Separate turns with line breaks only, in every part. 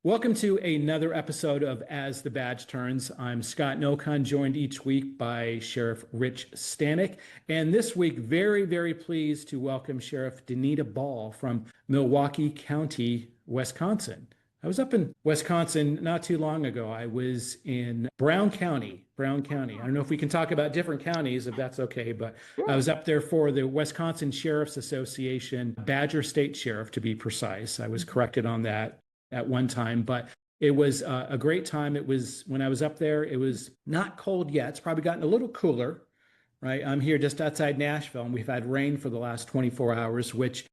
Welcome to another episode of As the Badge Turns. I'm Scott Nokon, joined each week by Sheriff Rich Stanek. And this week, very pleased to welcome Sheriff Denita Ball from Milwaukee County, Wisconsin. I was up in Wisconsin not too long ago. I was in Brown County. I don't know if we can talk about different counties, if that's okay, but I was up there for the Wisconsin Sheriff's Association, Badger State Sheriff to be precise. I was corrected on that at one time, but it was a great time. It was, when I was up there, it was not cold yet. It's probably gotten a little cooler, right? I'm here just outside Nashville, and we've had rain for the last 24 hours, which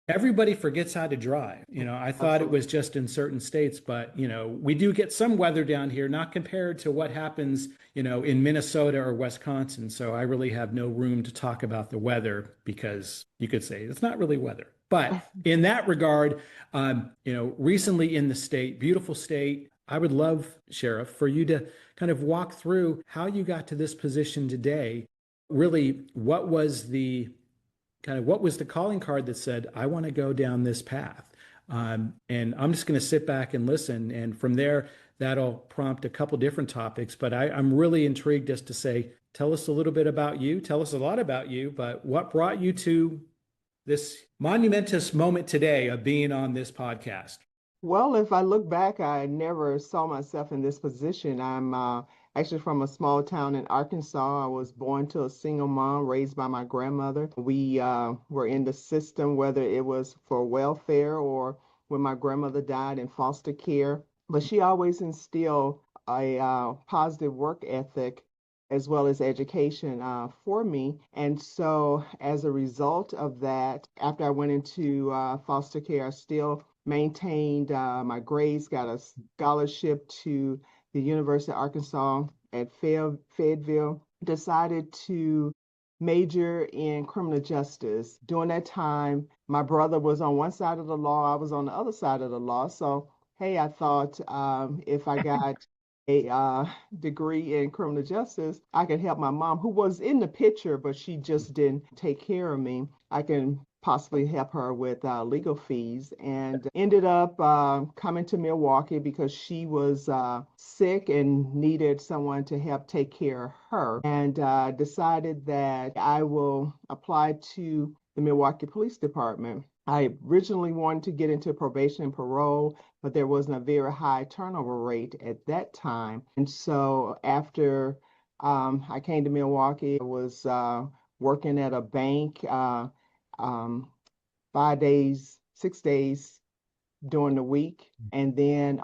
everybody forgets how to drive. I thought it was just in certain states, but, we do get some weather down here, not compared to what happens, in Minnesota or Wisconsin. So I really have no room to talk about the weather, because you could say it's not really weather. But in that regard, recently in the state, beautiful state, I would love, Sheriff, for you to kind of walk through how you got to this position today. Really, what was the calling card that said, I want to go down this path? And I'm just going to sit back and listen. And from there, that'll prompt a couple different topics. But I'm really intrigued just to say, tell us a little bit about you. Tell us a lot about you, but what brought you to this monumentous moment today of being on this podcast?
Well, if I look back, I never saw myself in this position. I'm actually from a small town in Arkansas. I was born to a single mom, raised by my grandmother. We were in the system, whether it was for welfare or when my grandmother died, in foster care. But she always instilled a positive work ethic as well as education for me. And so as a result of that, after I went into foster care, I still maintained my grades, got a scholarship to the University of Arkansas at Fayetteville, decided to major in criminal justice. During that time, my brother was on one side of the law, I was on the other side of the law. So, hey, I thought if I got a degree in criminal justice, I could help my mom, who was in the picture, but she just didn't take care of me. I can possibly help her with legal fees, and ended up coming to Milwaukee because she was sick and needed someone to help take care of her, and decided that I will apply to the Milwaukee Police Department. I originally wanted to get into probation and parole, but there wasn't a very high turnover rate at that time. And so after I came to Milwaukee, I was working at a bank 5 days, 6 days during the week. And then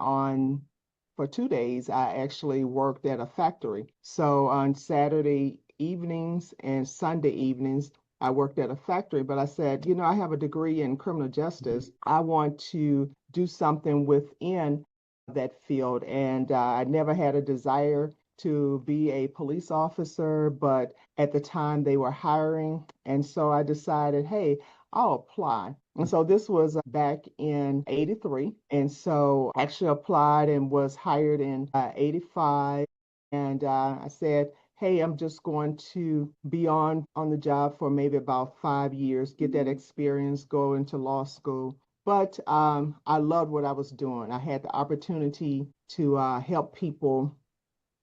for 2 days, I actually worked at a factory. So on Saturday evenings and Sunday evenings, I worked at a factory, but I said, I have a degree in criminal justice. I want to do something within that field. And I never had a desire to be a police officer, but at the time they were hiring. And so I decided, hey, I'll apply. And so this was back in 83. And so I actually applied and was hired in 85. And I said, hey, I'm just going to be on the job for maybe about 5 years, get that experience, go into law school. But I loved what I was doing. I had the opportunity to help people,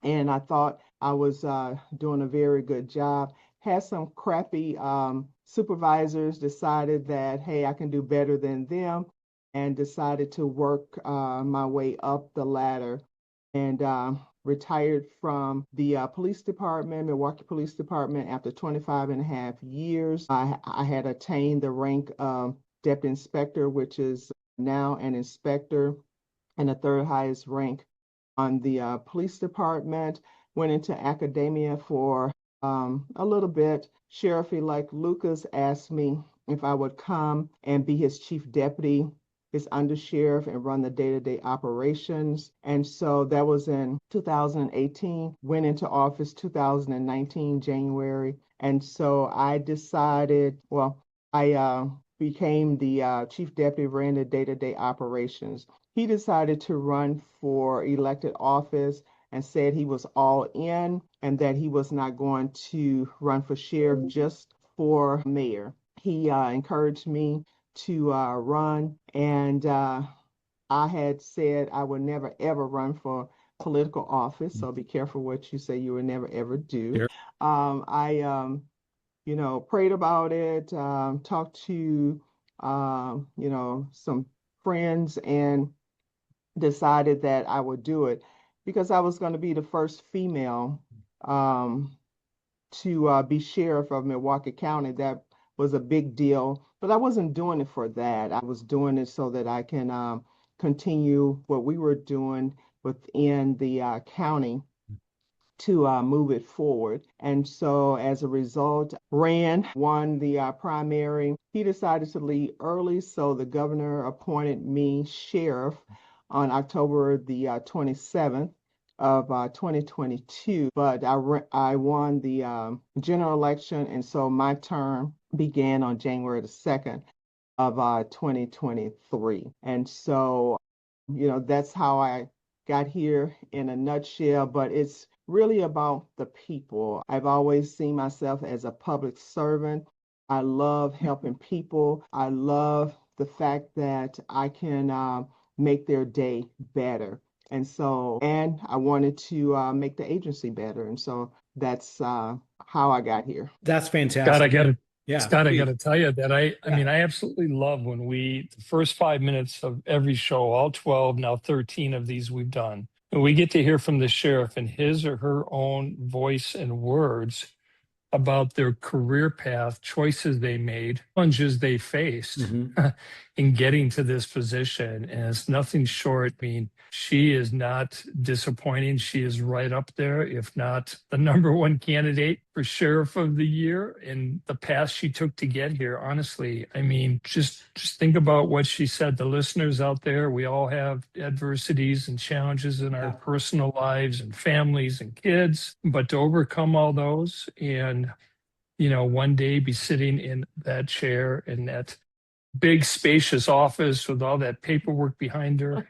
and I thought I was doing a very good job. Had some crappy supervisors, decided that, hey, I can do better than them, and decided to work my way up the ladder, and retired from the police department, Milwaukee Police Department, after 25 and a half years. I had attained the rank of deputy inspector, which is now an inspector, and the third highest rank on the police department. Went into academia for a little bit. Sheriff-elect Lucas asked me if I would come and be his chief deputy, his undersheriff, and run the day-to-day operations. And so that was in 2018, went into office 2019, January. And so I decided, I became the chief deputy, ran the day-to-day operations. He decided to run for elected office and said he was all in and that he was not going to run for sheriff, just for mayor. He encouraged me to run, and I had said I would never ever run for political office, so be careful what you say you would never ever do.
Sure.
I prayed about it, talked to some friends and decided that I would do it because I was going to be the first female um, to be sheriff of Milwaukee County. That was a big deal, but I wasn't doing it for that. I was doing it so that I can continue what we were doing within the county to move it forward. And so as a result, ran, won the primary. He decided to leave early, so the governor appointed me sheriff on October the 27th of 2022. But I won the general election, and so my term began on January the 2nd of 2023. And so that's how I got here in a nutshell, but it's really about the people. I've always seen myself as a public servant. I love helping people. I love the fact that I can make their day better. And I wanted to make the agency better. And so that's how I got here.
That's
Scott,
fantastic.
Scott, I
Please.
got to tell you that I
Yeah.
mean, I absolutely love when the first 5 minutes of every show, all 12, now 13 of these we've done, and we get to hear from the sheriff in his or her own voice and words about their career path, choices they made, challenges they faced in getting to this position. And it's nothing short. I mean, she is not disappointing. She is right up there, if not the number one candidate for Sheriff of the Year. And the path she took to get here, honestly, I mean, just think about what she said. The listeners out there, we all have adversities and challenges in our personal lives and families and kids, but to overcome all those and one day be sitting in that chair in that big spacious office with all that paperwork behind her,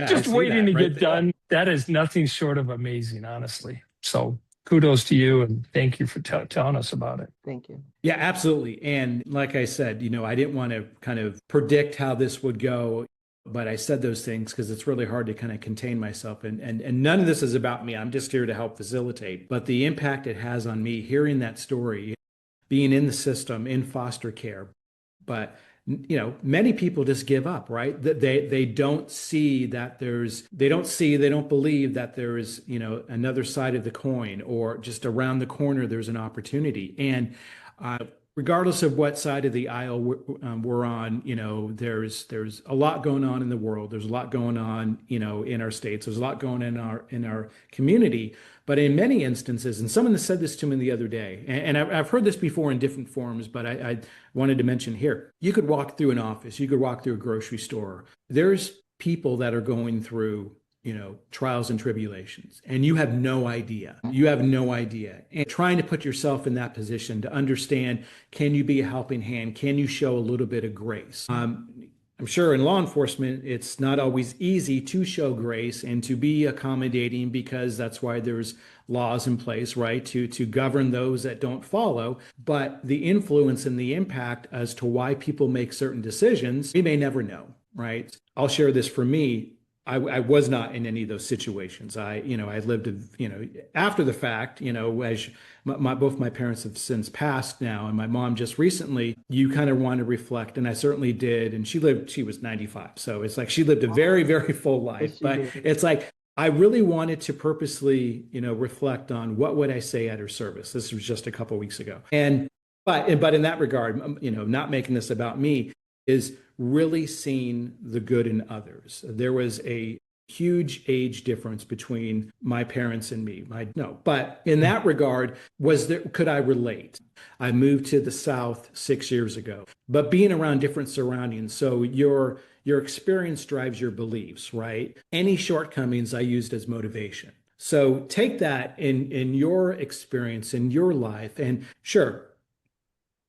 just waiting to get done. That is nothing short of amazing, honestly. So kudos to you and thank you for telling us about it.
Thank you.
Yeah, absolutely. And like I said, I didn't want to kind of predict how this would go, but I said those things because it's really hard to kind of contain myself. And none of this is about me. I'm just here to help facilitate. But the impact it has on me, hearing that story, being in the system, in foster care. But many people just give up, right? They don't see that they don't believe that there is, another side of the coin, or just around the corner, there's an opportunity. And regardless of what side of the aisle we're on, there's a lot going on in the world. There's a lot going on, in our states. There's a lot going on in our community. But in many instances, and someone said this to me the other day, and I've heard this before in different forms, but I wanted to mention here, you could walk through an office, you could walk through a grocery store. There's people that are going through trials and tribulations, and you have no idea. You have no idea. And trying to put yourself in that position to understand, can you be a helping hand? Can you show a little bit of grace? I'm sure in law enforcement, it's not always easy to show grace and to be accommodating, because that's why there's laws in place, right, to govern those that don't follow. But the influence and the impact as to why people make certain decisions, we may never know, right? I'll share this for me. I was not in any of those situations. I lived, after the fact, as both my parents have since passed now, and my mom just recently, you kind of want to reflect, and I certainly did. And she was 95. So it's like she lived a very, very full life, but it's like, I really wanted to purposely, reflect on what would I say at her service. This was just a couple of weeks ago. But in that regard, not making this about me, is really seeing the good in others. There was a huge age difference between my parents and me. But in that regard, could I relate? I moved to the South 6 years ago, but being around different surroundings. So your experience drives your beliefs, right? Any shortcomings I used as motivation. So take that in your experience, in your life, and sure,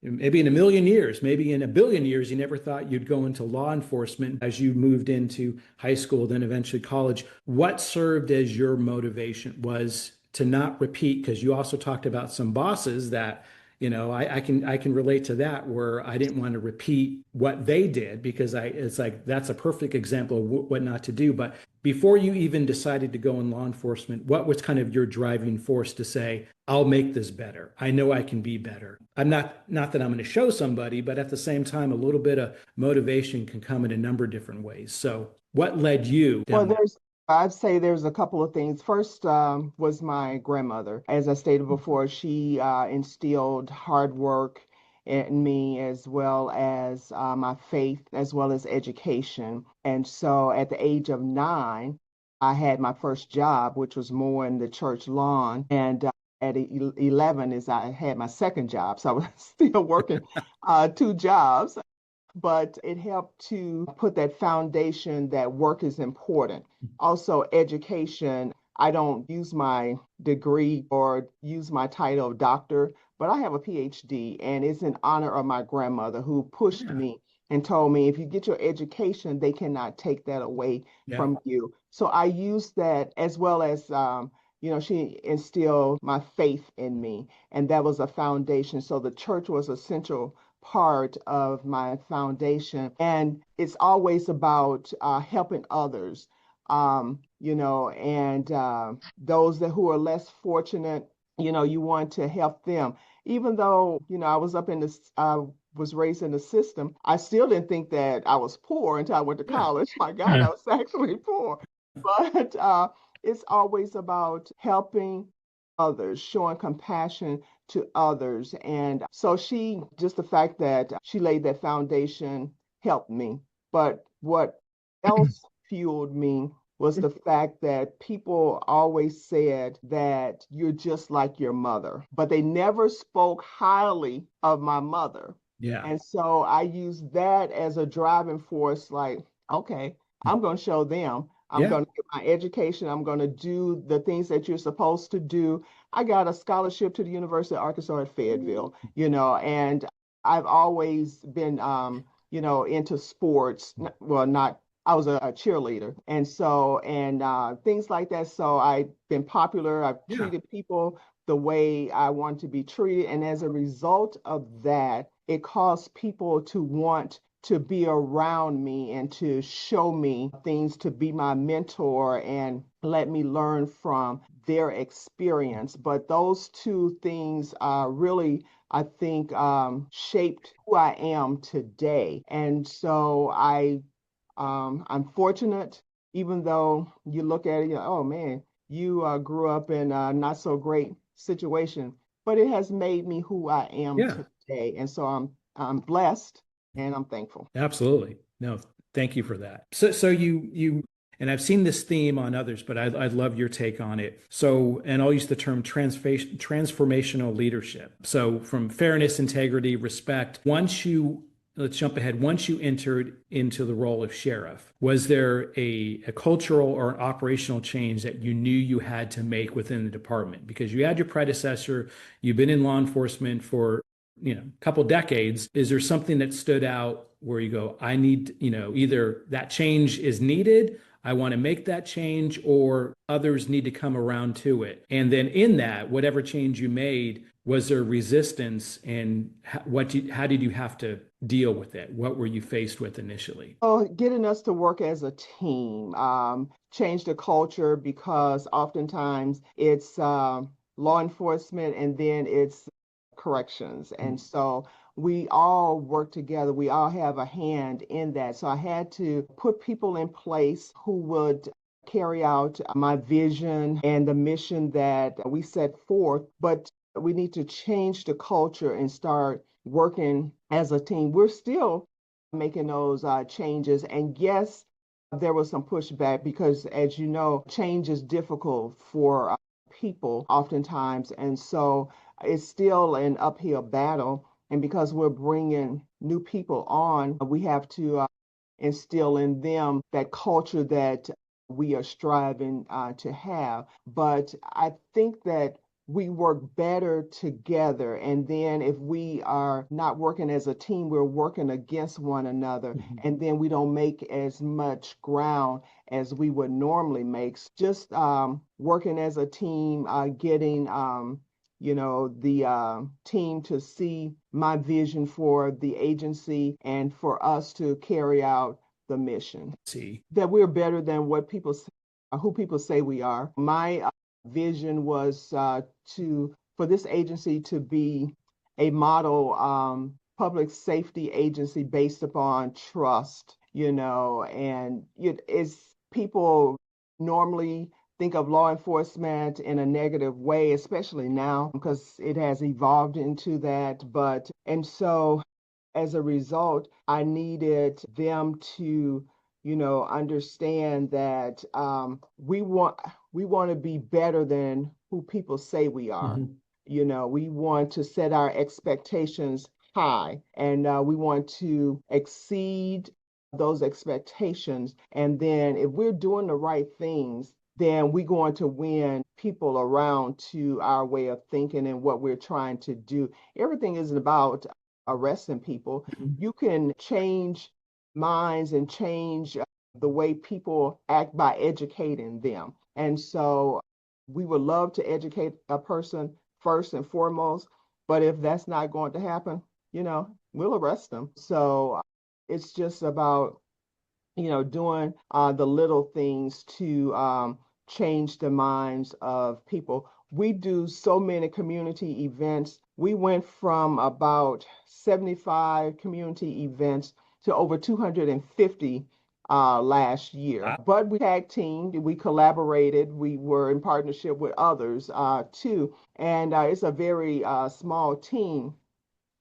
maybe in a million years, maybe in a billion years, you never thought you'd go into law enforcement as you moved into high school, then eventually college. What served as your motivation was to not repeat, because you also talked about some bosses that, I can relate to that where I didn't want to repeat what they did because it's like that's a perfect example of what not to do. But before you even decided to go in law enforcement, what was kind of your driving force to say, I'll make this better. I know I can be better. I'm not that I'm going to show somebody, but at the same time, a little bit of motivation can come in a number of different ways. So what led you
Well,
down that?
I'd say there's a couple of things. First, was my grandmother. As I stated before, she instilled hard work in me as well as my faith, as well as education. And so at the age of 9, I had my first job, which was more in the church lawn. And at 11 is I had my second job. So I was still working 2 jobs, but it helped to put that foundation that work is important. Also, education. I don't use my degree or use my title of doctor, but I have a PhD, and it's in honor of my grandmother who pushed
Yeah.
me and told me if you get your education, they cannot take that away
Yeah.
from you. So I use that as well as, she instilled my faith in me, and that was a foundation. So the church was essential part of my foundation. And it's always about helping others, and those who are less fortunate, you want to help them. Even though, I was up in this, was raised in the system, I still didn't think that I was poor until I went to
Yeah.
college. My God, I was actually poor. But it's always about helping others, showing compassion to others. And so just the fact that she laid that foundation helped me. But what else fueled me was the fact that people always said that you're just like your mother, but they never spoke highly of my mother.
Yeah.
And so I used that as a driving force, like, okay, I'm going to show them. I'm
Yeah.
going to get my education. I'm going to do the things that you're supposed to do. I got a scholarship to the University of Arkansas at Fayetteville, and I've always been, into sports. Well, not, I was a cheerleader. And so, and things like that. So I've been popular. I've
Yeah.
treated people the way I want to be treated. And as a result of that, it caused people to want to be around me and to show me things, to be my mentor and let me learn from their experience. But those two things really, I think, shaped who I am today. And so I'm fortunate, even though you look at it, oh man, you grew up in a not so great situation, but it has made me who I am
Yeah.
today. And so I'm blessed and I'm thankful.
Absolutely. No, thank you for that. So and I've seen this theme on others, but I'd love your take on it. So, and I'll use the term transformational leadership. So from fairness, integrity, respect, let's jump ahead. Once you entered into the role of sheriff, was there a cultural or an operational change that you knew you had to make within the department? Because you had your predecessor, you've been in law enforcement for a couple decades. Is there something that stood out where you go, I need, either that change is needed, I want to make that change, or others need to come around to it? And then in that, whatever change you made, was there resistance, and how did you have to deal with it? What were you faced with initially?
Oh, getting us to work as a team, change the culture because oftentimes it's law enforcement and then it's corrections. And so we all work together. We all have a hand in that. So I had to put people in place who would carry out my vision and the mission that we set forth. But we need to change the culture and start working as a team. We're still making those changes. And yes, there was some pushback because, as you know, change is difficult for people oftentimes. And so it's still an uphill battle. And because we're bringing new people on, we have to instill in them that culture that we are striving to have. But I think that we work better together. And then if we are not working as a team, we're working against one another.
Mhm.
And then we don't make as much ground as we would normally make. Just working as a team, getting the team to see my vision for the agency and for us to carry out the mission.
See,
that we're better than what people say, who people say we are. My vision was for this agency to be a model public safety agency based upon trust, and it's people normally think of law enforcement in a negative way, especially now because it has evolved into that. And so as a result, I needed them to, understand that we want to be better than who people say we are. We want to set our expectations high, and we want to exceed those expectations. And then if we're doing the right things, then we're going to win people around to our way of thinking and what we're trying to do. Everything isn't about arresting people. You can change minds and change the way people act by educating them. And so we would love to educate a person first and foremost, but if that's not going to happen, we'll arrest them. So it's just about doing the little things to change the minds of people. We do so many community events. We went from about 75 community events to over 250 last year.
Wow.
But we tag teamed, we collaborated, we were in partnership with others too. And it's a very small team,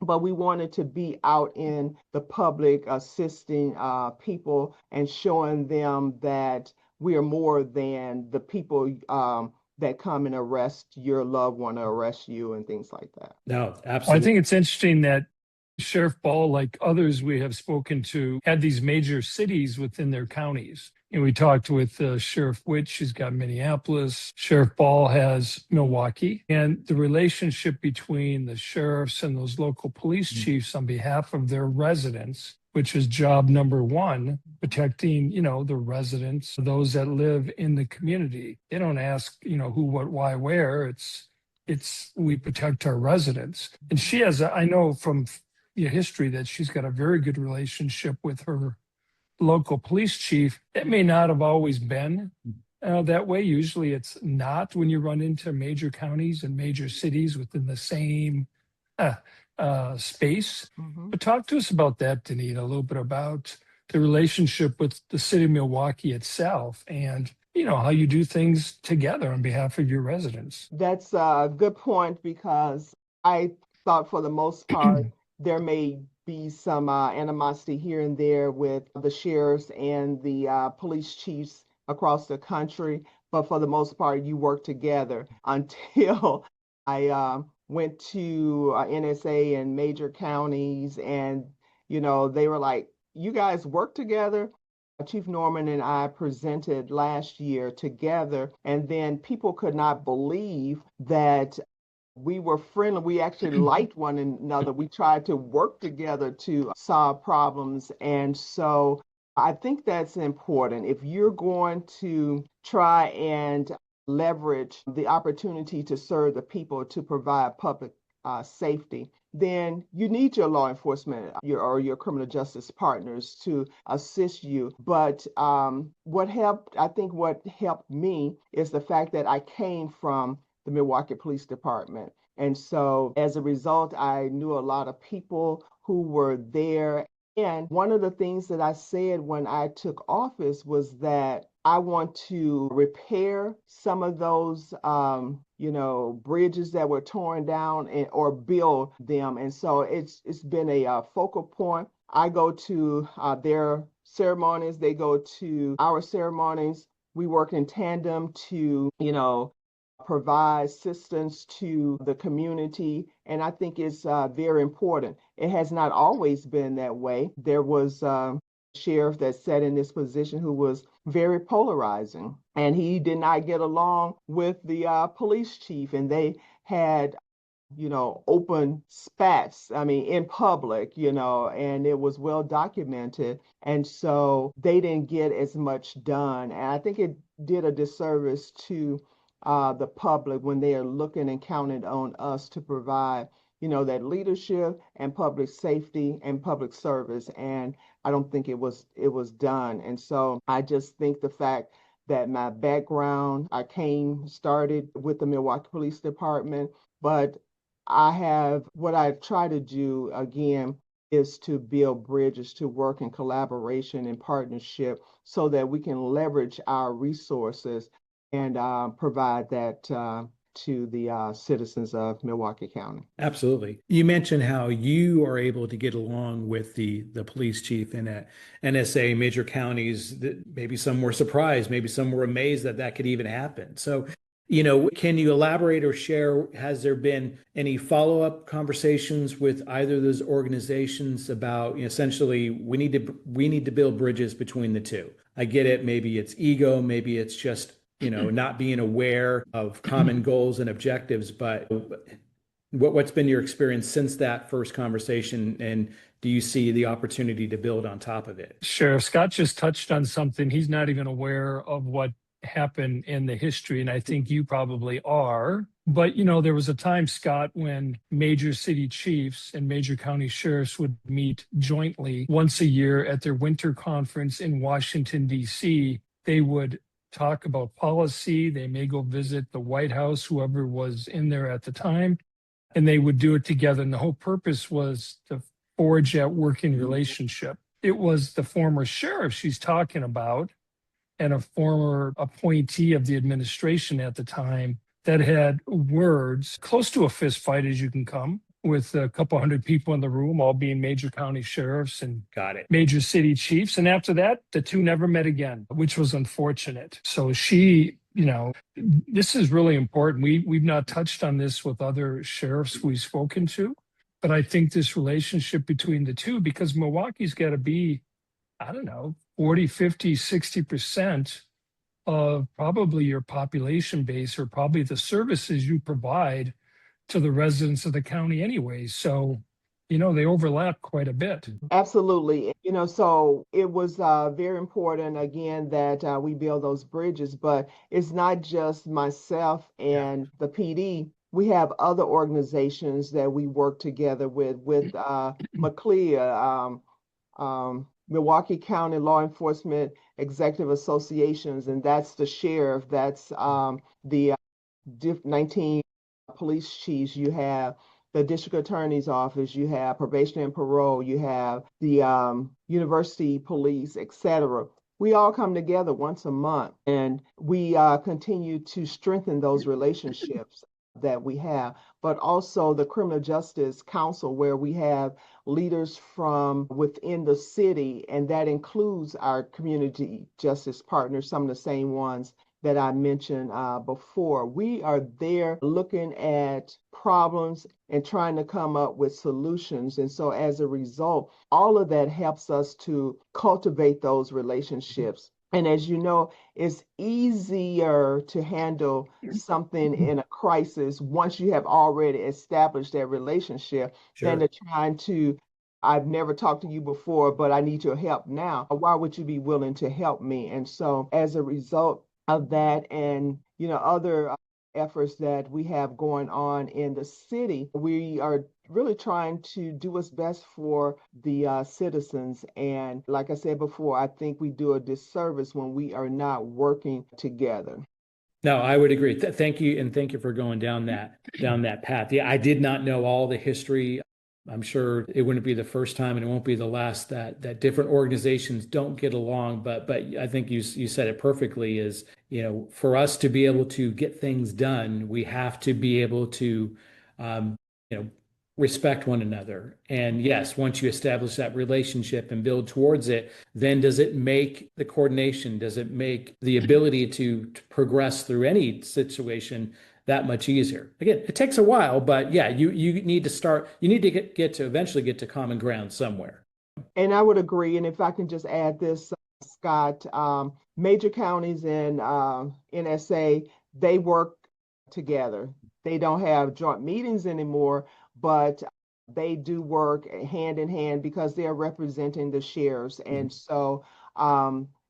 but we wanted to be out in the public assisting people and showing them that we are more than the people that come and arrest your loved one or arrest you and things like that.
No,
I
absolutely.
think it's interesting that Sheriff Ball, like others we have spoken to, had these major cities within their counties. And we talked with Sheriff Witt, she's got Minneapolis. Sheriff Ball has Milwaukee. And the relationship between the sheriffs and those local police chiefs on behalf of their residents, which is job number one, protecting, the residents, those that live in the community. They don't ask, who, what, why, where. It's we protect our residents. And she has, I know from history that she's got a very good relationship with her local police chief. It may not have always been that way. Usually it's not when you run into major counties and major cities within the same space. But talk to us about that, Denita, a little bit about the relationship with the city of Milwaukee itself and how you do things together on behalf of your residents.
That's a good point because I thought for the most part, there may be some animosity here and there with the sheriffs and the police chiefs across the country. But for the most part, you work together until I went to NSA in major counties and, they were like, you guys work together? Chief Norman and I presented last year together, and then people could not believe that we were friendly. We actually liked one another. We tried to work together to solve problems. And so I think that's important. If you're going to try and leverage the opportunity to serve the people to provide public safety, then you need your law enforcement or your criminal justice partners to assist you. But what helped me is the fact that I came from the Milwaukee Police Department. And so as a result, I knew a lot of people who were there. And one of the things that I said when I took office was that I want to repair some of those, bridges that were torn down or build them. And so it's been a focal point. I go to their ceremonies. They go to our ceremonies. We work in tandem to, provide assistance to the community. And I think it's very important. It has not always been that way. There was a sheriff that sat in this position who was very polarizing, and he did not get along with the police chief, and they had open spats, in public, and it was well documented. And so they didn't get as much done. And I think it did a disservice to the public when they are looking and counting on us to provide, that leadership and public safety and public service. And I don't think it was done. And so I just think the fact that my background, I started with the Milwaukee Police Department, but what I try to do again is to build bridges, to work in collaboration and partnership so that we can leverage our resources and provide that to the citizens of Milwaukee County.
Absolutely. You mentioned how you are able to get along with the police chief in a NSA major counties that maybe some were surprised, maybe some were amazed that that could even happen. So, can you elaborate or share, has there been any follow-up conversations with either of those organizations about, essentially we need to build bridges between the two? I get it. Maybe it's ego, maybe it's just, not being aware of common goals and objectives, but what's been your experience since that first conversation, and do you see the opportunity to build on top of it?
Sheriff Scott just touched on something. He's not even aware of what happened in the history, and I think you probably are. But, there was a time, Scott, when major city chiefs and major county sheriffs would meet jointly once a year at their winter conference in Washington, D.C. They would talk about policy. They may go visit the White House, whoever was in there at the time, and they would do it together. And the whole purpose was to forge that working relationship. It was the former sheriff she's talking about and a former appointee of the administration at the time that had words close to a fist fight as you can come, with a couple hundred people in the room, all being major county sheriffs and major city chiefs. And after that, the two never met again, which was unfortunate. So this is really important. We've not touched on this with other sheriffs we've spoken to, but I think this relationship between the two, because Milwaukee's got to be, 40, 50, 60% of probably your population base, or probably the services you provide to the residents of the county anyway. So, they overlap quite a bit.
Absolutely. So it was very important, again, that we build those bridges, but it's not just myself and the PD. We have other organizations that we work together with McClea, Milwaukee County Law Enforcement Executive Associations, and that's the sheriff, that's the 19 police chiefs. You have the district attorney's office, you have probation and parole, you have the university police, etc. We all come together once a month, and we continue to strengthen those relationships that we have, but also the Criminal Justice Council, where we have leaders from within the city, and that includes our community justice partners, some of the same ones that I mentioned before. We are there looking at problems and trying to come up with solutions. And so as a result, all of that helps us to cultivate those relationships. And as you know, it's easier to handle something in a crisis once you have already established that relationship than to trying to, I've never talked to you before, but I need your help now. Why would you be willing to help me? And so as a result of that, and other efforts that we have going on in the city, we are really trying to do what's best for the citizens. And like I said before, I think we do a disservice when we are not working together.
No, I would agree. Thank you, and thank you for going down that path. Yeah, I did not know all the history. I'm sure it wouldn't be the first time, and it won't be the last that different organizations don't get along. But I think you said it perfectly. Is for us to be able to get things done, we have to be able to respect one another. And yes, once you establish that relationship and build towards it, then does it make the coordination? Does it make the ability to progress through any situation that much easier? Again, it takes a while, but yeah, you need to start, you need to get to eventually get to common ground somewhere.
And I would agree. And if I can just add this, Scott, major counties in NSA, they work together. They don't have joint meetings anymore, but they do work hand in hand because they're representing the sheriffs. And so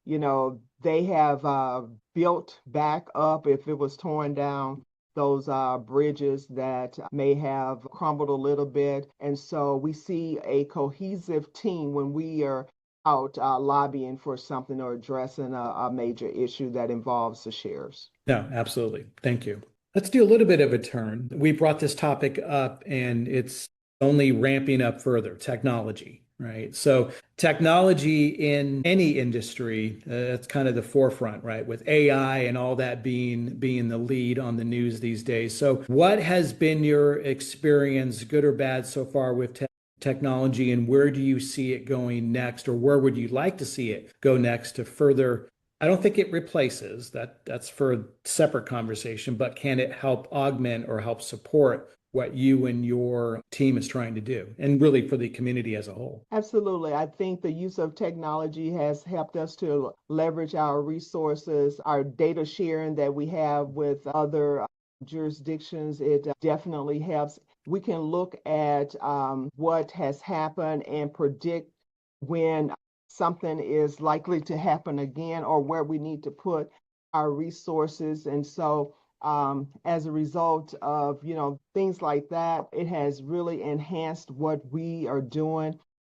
they have built back up if it was torn down. Those bridges that may have crumbled a little bit. And so we see a cohesive team when we are out lobbying for something or addressing a major issue that involves the sheriffs.
No, absolutely. Thank you. Let's do a little bit of a turn. We brought this topic up and it's only ramping up further, technology, right? So technology in any industry, that's kind of the forefront, right? With AI and all that being the lead on the news these days. So what has been your experience, good or bad, so far with technology, and where do you see it going next, or where would you like to see it go next to further? I don't think it replaces that's for a separate conversation, but can it help augment or help support what you and your team is trying to do, and really for the community as a whole?
Absolutely. I think the use of technology has helped us to leverage our resources, our data sharing that we have with other jurisdictions. It definitely helps. We can look at what has happened and predict when something is likely to happen again or where we need to put our resources. And so as a result of, things like that, it has really enhanced what we are doing.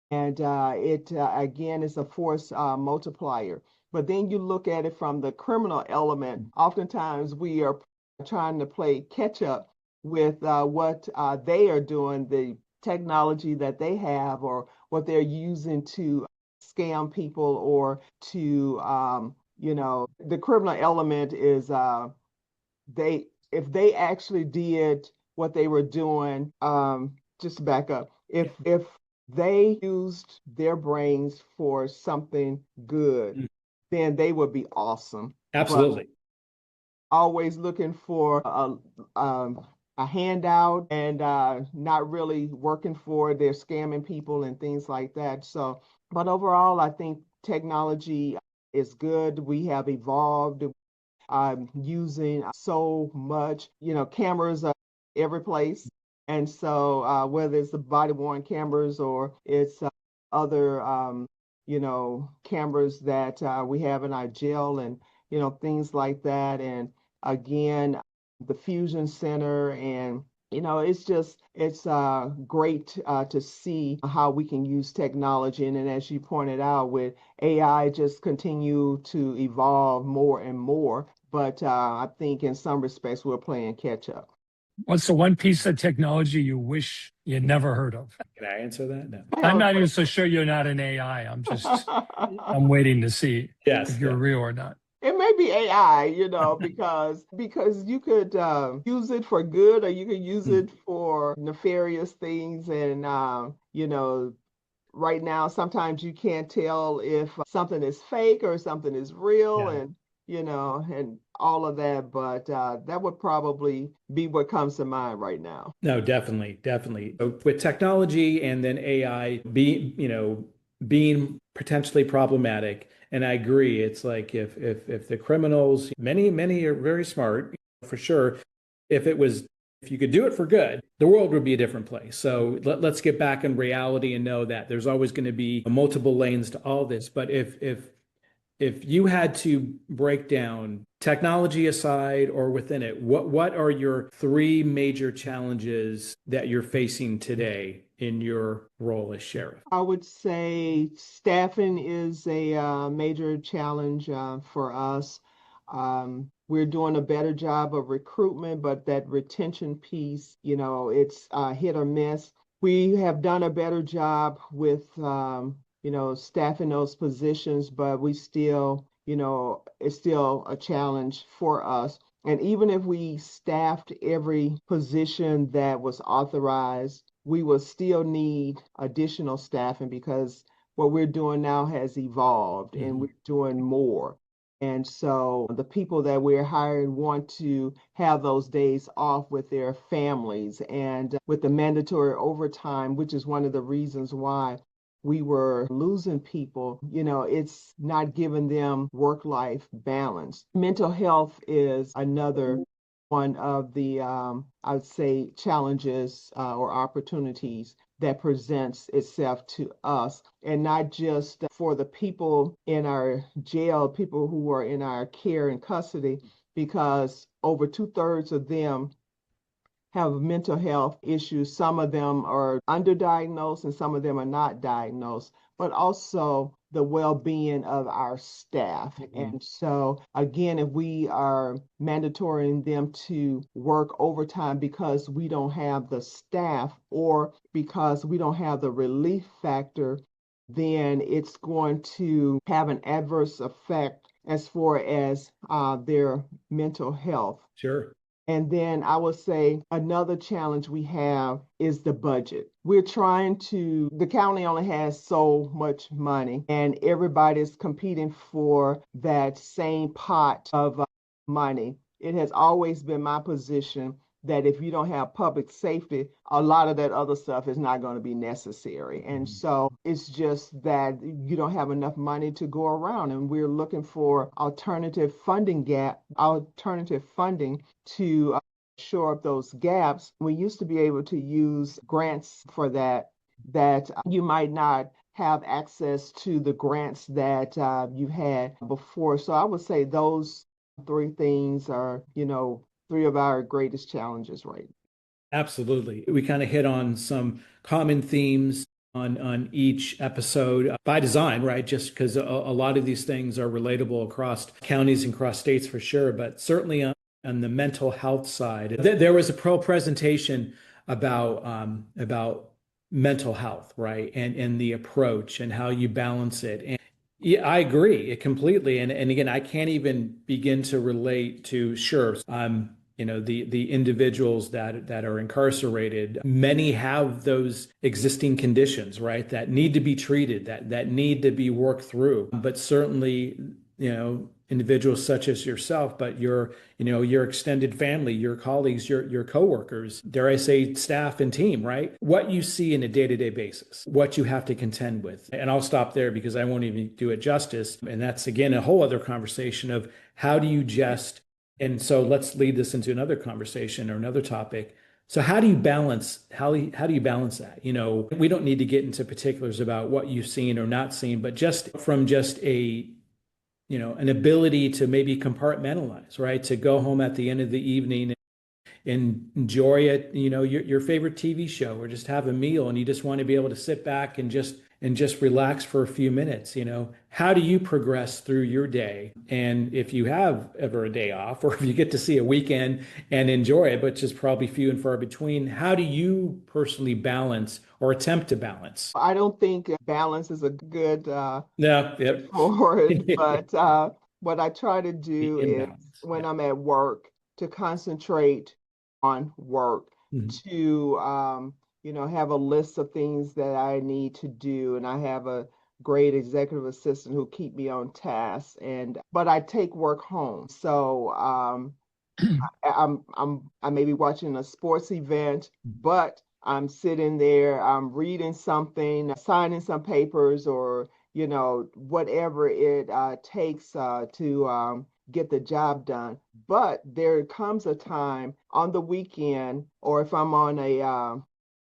And it, again, is a force multiplier. But then you look at it from the criminal element. Oftentimes we are trying to play catch up with what they are doing, the technology that they have, or what they're using to scam people or to, the criminal element is if they actually did what they were doing, just to back up, if they used their brains for something good, then they would be awesome.
Absolutely.
But always looking for a handout and not really working for, they're scamming people and things like that. So, but overall, I think technology is good. We have evolved. Using so much, cameras are every place. And so whether it's the body worn cameras or it's other, cameras that we have in our jail and, things like that. And again, the Fusion Center and it's great to see how we can use technology. And then as you pointed out, with AI just continue to evolve more and more. But I think in some respects, we're playing catch up.
What's the one piece of technology you wish you never heard of?
Can I answer that? No.
I'm not even so sure you're not an AI. I'm waiting to see if you're real or not.
It may be AI, because you could use it for good or you could use it for nefarious things. And, right now, sometimes you can't tell if something is fake or something is real and all of that. But that would probably be what comes to mind right now.
No, definitely, definitely. With technology and then AI being potentially problematic. And I agree. It's like if the criminals, many are very smart, for sure. If you could do it for good, the world would be a different place. So let's get back in reality and know that there's always going to be multiple lanes to all this. But if you had to break down technology aside or within it, what are your three major challenges that you're facing today in your role as sheriff?
I would say staffing is a major challenge for us. We're doing a better job of recruitment, but that retention piece, it's hit or miss. We have done a better job with staffing those positions, but we still, it's still a challenge for us. And even if we staffed every position that was authorized, we will still need additional staffing because what we're doing now has evolved and we're doing more. And so the people that we're hiring want to have those days off with their families and with the mandatory overtime, which is one of the reasons why we were losing people. It's not giving them work-life balance. Mental health is another one of the, I would say, challenges or opportunities that presents itself to us, and not just for the people in our jail, people who are in our care and custody, because over 2/3 of them have mental health issues. Some of them are underdiagnosed and some of them are not diagnosed, but also the well-being of our staff. And so again, if we are mandatorying them to work overtime because we don't have the staff or because we don't have the relief factor, then it's going to have an adverse effect as far as their mental health.
Sure.
And then I would say another challenge we have is the budget. The county only has so much money, and everybody's competing for that same pot of money. It has always been my position that if you don't have public safety, a lot of that other stuff is not going to be necessary. And so it's just that you don't have enough money to go around, and we're looking for alternative funding to shore up those gaps. We used to be able to use grants for that you might not have access to the grants that you had before. So I would say those three things are, three of our greatest challenges right now.
Absolutely. We kind of hit on some common themes on each episode by design, right? Just because a lot of these things are relatable across counties and across states for sure, but certainly on the mental health side. There was a presentation about mental health, right? And the approach and how you balance it. And yeah, I agree completely. And again, I can't even begin to relate to, sure, the individuals that are incarcerated. Many have those existing conditions, right, that need to be treated, that need to be worked through. But certainly, individuals such as yourself, but your extended family, your colleagues, your coworkers, dare I say, staff and team, right? What you see in a day-to-day basis, what you have to contend with. And I'll stop there because I won't even do it justice. And that's, again, a whole other conversation of how do you and so let's lead this into another conversation or another topic. So how do you balance that? We don't need to get into particulars about what you've seen or not seen, but just from an ability to maybe compartmentalize, right? To go home at the end of the evening and enjoy it, your favorite TV show, or just have a meal and you just want to be able to sit back and just relax for a few minutes. How do you progress through your day? And if you have ever a day off, or if you get to see a weekend and enjoy it, which is probably few and far between, how do you personally balance or attempt to balance?
I don't think balance is a good
No, yep.
word, but what I try to do is when I'm at work to concentrate on work, to have a list of things that I need to do, and I have a great executive assistant who keep me on task, but I take work home. So I may be watching a sports event, but I'm sitting there, I'm reading something, signing some papers, or whatever it takes to get the job done. But there comes a time on the weekend, or if I'm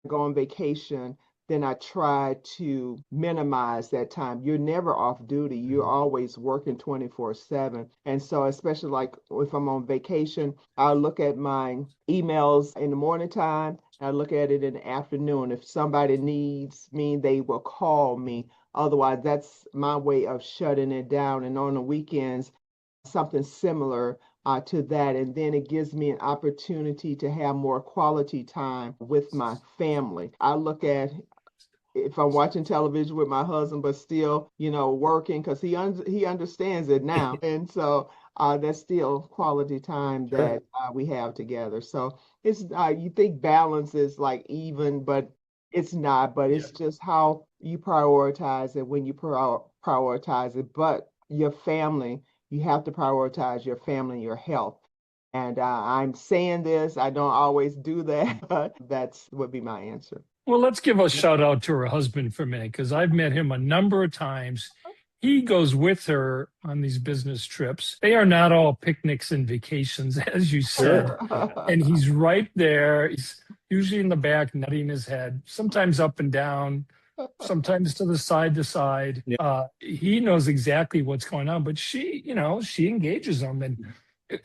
go on vacation, then I try to minimize that time. You're never off duty. You're always working 24/7. And so, especially like if I'm on vacation, I'll look at my emails in the morning time. I look at it in the afternoon. If somebody needs me, they will call me. Otherwise, that's my way of shutting it down. And on the weekends, something similar to that. And then it gives me an opportunity to have more quality time with my family. I look at if I'm watching television with my husband, but still, working, because he understands it now. And so that's still quality time that we have together. So it's you think balance is like even, but it's not. But it's just how you prioritize it when you prioritize it. But your family, you have to prioritize your family and your health. And I'm saying this, I don't always do that, but that's would be my answer.
Well, let's give a shout out to her husband for a minute, because I've met him a number of times. he goes with her on these business trips. They are not all picnics and vacations, as you said.
Sure.
And he's right there. He's usually in the back, nodding his head, sometimes up and down, sometimes to the side to side.
Yeah.
He knows exactly what's going on, but she, she engages them. And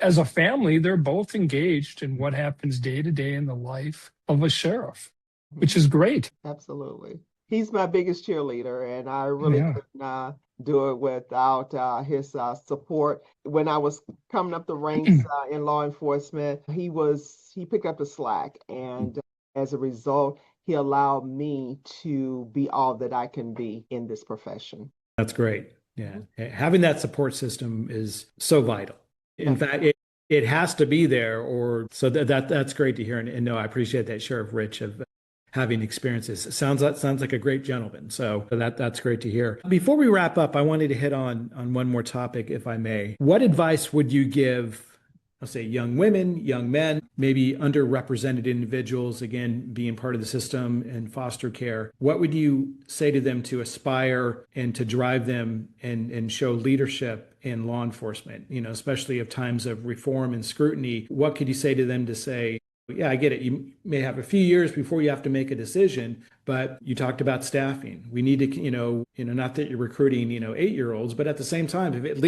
as a family, they're both engaged in what happens day to day in the life of a sheriff, which is great.
Absolutely. He's my biggest cheerleader, and I really
Yeah.
couldn't do it without his support. When I was coming up the ranks in law enforcement, he picked up the slack, and as a result, he allowed me to be all that I can be in this profession.
That's great. Yeah. Having that support system is so vital. In fact, it has to be there, or so that's great to hear. And no, I appreciate that, Sheriff Rich, of having experiences. Sounds like a great gentleman. So that's great to hear. Before we wrap up, I wanted to hit on one more topic, if I may. What advice would you give, I'll say, young women, young men, maybe underrepresented individuals, again, being part of the system and foster care? What would you say to them to aspire and to drive them and show leadership in law enforcement, especially of times of reform and scrutiny? What could you say to them to say, yeah, I get it. You may have a few years before you have to make a decision, but you talked about staffing. We need to, not that you're recruiting, 8-year-olds, but at the same time, if it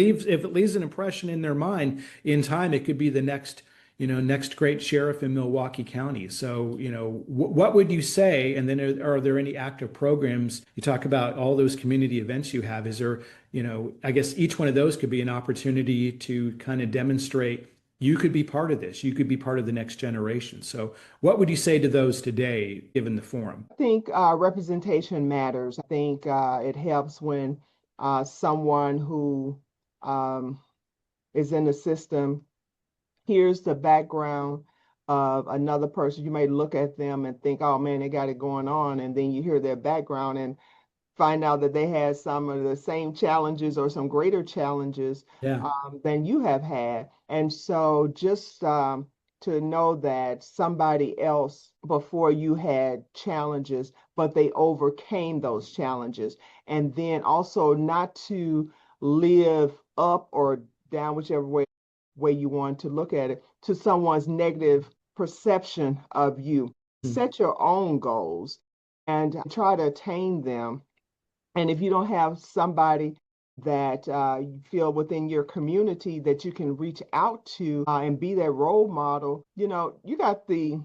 leaves an impression in their mind, in time, it could be the next great sheriff in Milwaukee County. So, what would you say? And then are there any active programs? You talk about all those community events you have. Is there, I guess each one of those could be an opportunity to kind of demonstrate you could be part of this. You could be part of the next generation. So what would you say to those today, given the forum?
I think representation matters. I think it helps when someone who is in the system hears the background of another person. You may look at them and think, oh man, they got it going on. And then you hear their background and find out that they had some of the same challenges or some greater challenges than you have had. And so just to know that somebody else before you had challenges, but they overcame those challenges. And then also not to live up or down, whichever way you want to look at it, to someone's negative perception of you. Set your own goals and try to attain them. And if you don't have somebody that you feel within your community that you can reach out to and be that role model, you got the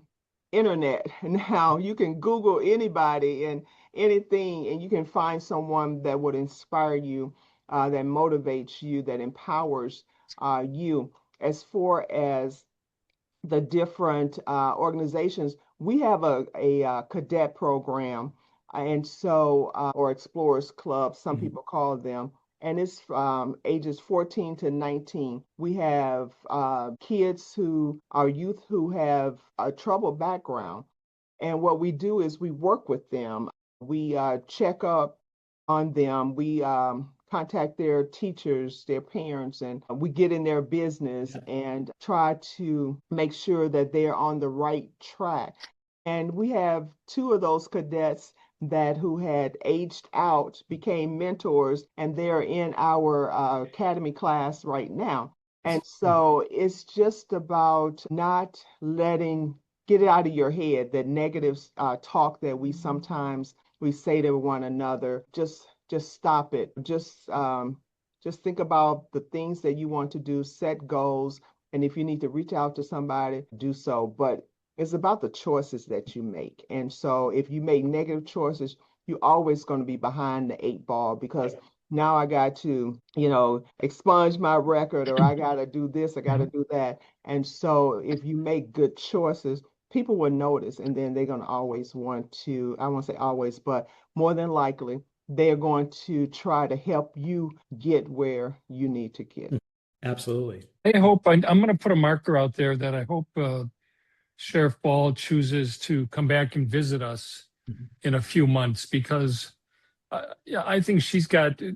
internet now. You can Google anybody and anything, and you can find someone that would inspire you, that motivates you, that empowers you. As far as the different organizations, we have a cadet program. And so, or Explorers Club, some people call them, and it's ages 14 to 19. We have kids who are youth who have a troubled background. And what we do is we work with them. We check up on them. We contact their teachers, their parents, and we get in their business and try to make sure that they're on the right track. And we have 2 of those cadets who had aged out, became mentors, and they're in our academy class right now. And so it's just about not get it out of your head, that negative talk that we sometimes we say to one another. Just stop it. Just think about the things that you want to do, set goals, and if you need to reach out to somebody, do so. But it's about the choices that you make. And so if you make negative choices, you're always going to be behind the 8 ball, because now I got to, expunge my record, or I got to do this, I got to do that. And so if you make good choices, people will notice, and then they're going to always want to, I won't say always, but more than likely, they're going to try to help you get where you need to get.
Absolutely.
I hope, I'm going to put a marker out there that I hope Sheriff Ball chooses to come back and visit us in a few months, because I think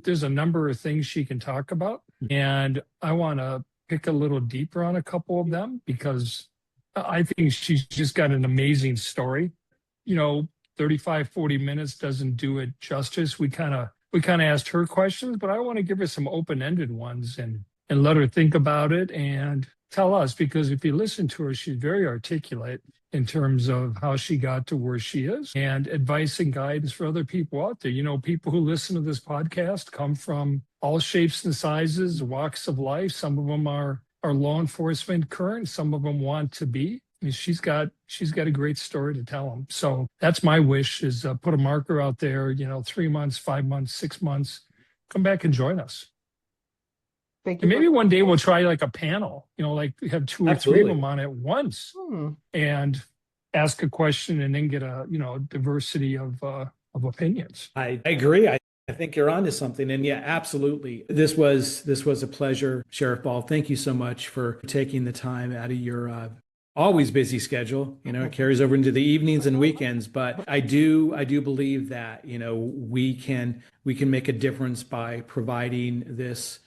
there's a number of things she can talk about, and I want to pick a little deeper on a couple of them, because I think she's just got an amazing story. 35, 40 minutes doesn't do it justice. We kind of we kind of asked her questions, but I want to give her some open-ended ones and let her think about it and tell us, because if you listen to her, she's very articulate in terms of how she got to where she is and advice and guidance for other people out there. You know, people who listen to this podcast come from all shapes and sizes, walks of life. Some of them are law enforcement current. Some of them want to be. I mean, she's got a great story to tell them. So that's my wish, is put a marker out there, 3 months, 5 months, 6 months, come back and join us.
Thank you.
And maybe one day we'll try like a panel, like have 2 or 3 of them on at once and ask a question and then get a, diversity of opinions.
I agree. I think you're onto something. And yeah, absolutely. This was a pleasure, Sheriff Ball. Thank you so much for taking the time out of your always busy schedule. It carries over into the evenings and weekends, but I do believe that, we can make a difference by providing this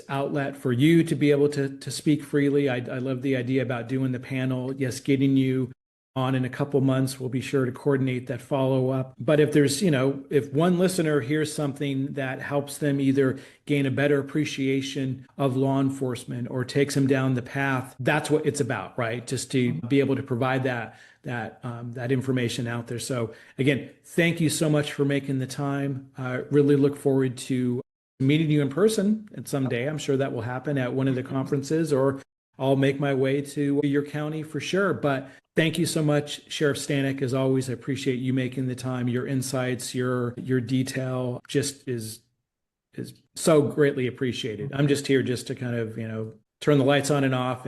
outlet for you to be able to speak freely. I love the idea about doing the panel. Yes, getting you on in a couple months. We'll be sure to coordinate that follow-up. But if there's, if one listener hears something that helps them either gain a better appreciation of law enforcement or takes them down the path, that's what it's about, right? Just to be able to provide that information out there. So again, thank you so much for making the time. I really look forward to meeting you in person at some day. I'm sure that will happen at one of the conferences, or I'll make my way to your county for sure. But thank you so much, Sheriff Stanek. As always, I appreciate you making the time. Your insights, your detail just is so greatly appreciated. I'm just here just to kind of, turn the lights on and off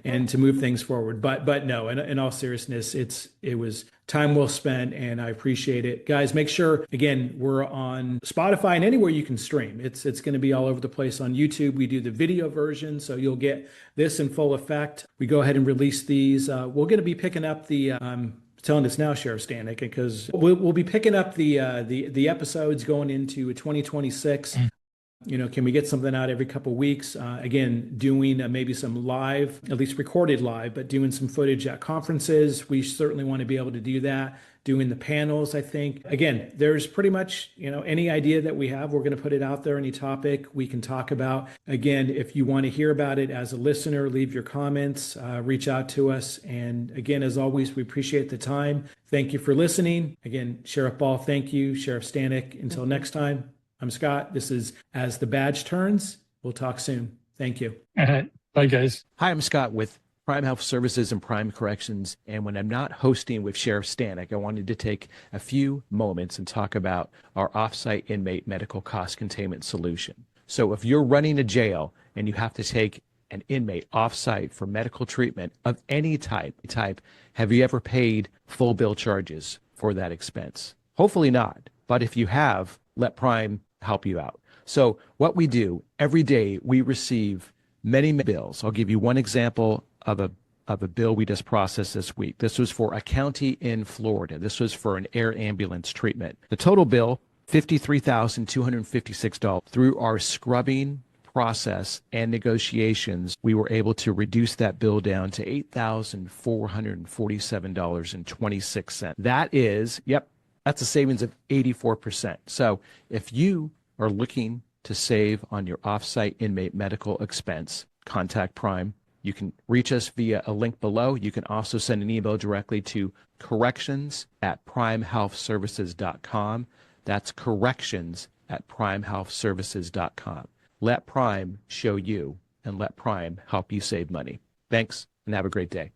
and to move things forward. But no, in all seriousness, it was time well spent, and I appreciate it. Guys, make sure, again, we're on Spotify and anywhere you can stream. It's going to be all over the place on YouTube. We do the video version, so you'll get this in full effect. We go ahead and release these. We're going to be picking up the telling us now, Sheriff Stanek, because we'll be picking up the episodes going into 2026. Can we get something out every couple of weeks? Again, doing maybe some live, at least recorded live, but doing some footage at conferences. We certainly want to be able to do that. Doing the panels, I think. Again, there's pretty much, any idea that we have, we're going to put it out there, any topic we can talk about. Again, if you want to hear about it as a listener, leave your comments, reach out to us. And again, as always, we appreciate the time. Thank you for listening. Again, Sheriff Ball, thank you. Sheriff Stanek, until next time. I'm Scott. This is As the Badge Turns. We'll talk soon. Thank you.
Bye, guys.
Hi, I'm Scott with Prime Health Services and Prime Corrections. And when I'm not hosting with Sheriff Stanek, I wanted to take a few moments and talk about our offsite inmate medical cost containment solution. So if you're running a jail and you have to take an inmate offsite for medical treatment of any type, have you ever paid full bill charges for that expense? Hopefully not. But if you have, let Prime help you out. So what we do every day, we receive many bills. I'll give you one example of a bill we just processed this week. This was for a county in Florida. This was for an air ambulance treatment. The total bill, $53,256. Through our scrubbing process and negotiations, we were able to reduce that bill down to $8,447.26. That is, that's a savings of 84%. So if you are looking to save on your offsite inmate medical expense, contact Prime. You can reach us via a link below. You can also send an email directly to corrections@primehealthservices.com. That's corrections@primehealthservices.com. Let Prime show you and let Prime help you save money. Thanks, and have a great day.